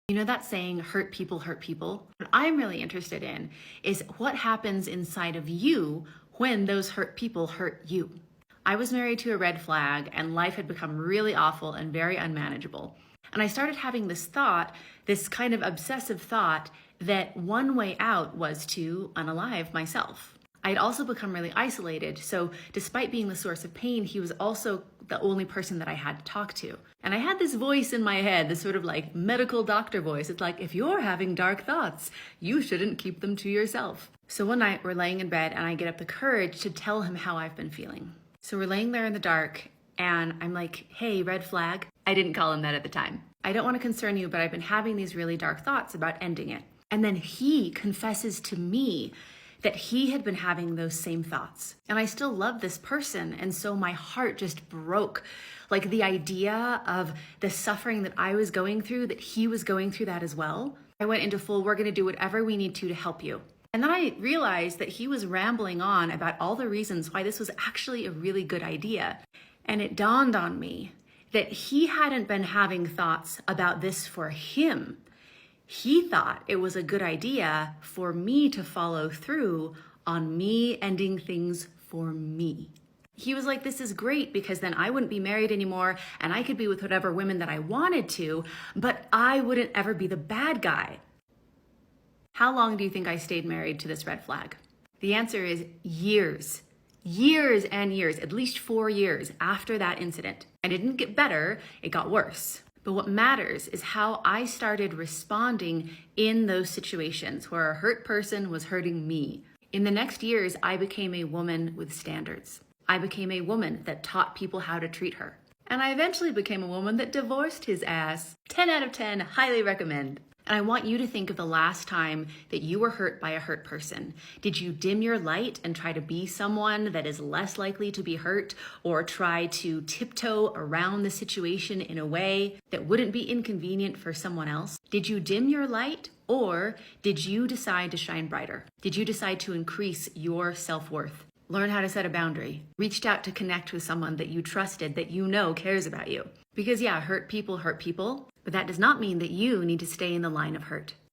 You know that saying, hurt people hurt people? What I'm really interested in is what happens inside of you when those hurt people hurt you. I was married to a red flag and life had become really awful and very unmanageable. And I started having this thought, this kind of obsessive thought, that one way out was to unalive myself. I had also become really isolated, so despite being the source of pain, he was also the only person that I had to talk to. And I had this voice in my head, this sort of like medical doctor voice. It's like, if you're having dark thoughts, you shouldn't keep them to yourself. So one night we're laying in bed and I get up the courage to tell him how I've been feeling. So we're laying there in the dark and I'm like, hey, red flag. I didn't call him that at the time. I don't want to concern you, but I've been having these really dark thoughts about ending it. And then he confesses to me that he had been having those same thoughts. And I still love this person. And so my heart just broke. Like the idea of the suffering that I was going through, that he was going through that as well. I went into full, we're going to do whatever we need to help you. And then I realized that he was rambling on about all the reasons why this was actually a really good idea. And it dawned on me that he hadn't been having thoughts about this for him. He thought it was a good idea for me to follow through on me ending things for me. He was like, this is great because then I wouldn't be married anymore and I could be with whatever women that I wanted to, but I wouldn't ever be the bad guy. How long do you think I stayed married to this red flag? The answer is years. Years and years, at least 4 years after that incident. And it didn't get better, it got worse. But what matters is how I started responding in those situations where a hurt person was hurting me. In the next years, I became a woman with standards. I became a woman that taught people how to treat her. And I eventually became a woman that divorced his ass. 10 out of 10, highly recommend. And I want you to think of the last time that you were hurt by a hurt person. Did you dim your light and try to be someone that is less likely to be hurt, or try to tiptoe around the situation in a way that wouldn't be inconvenient for someone else? Did you dim your light, or did you decide to shine brighter? Did you decide to increase your self-worth? Learn how to set a boundary. Reached out to connect with someone that you trusted, that you know cares about you. Because yeah, hurt people, but that does not mean that you need to stay in the line of hurt.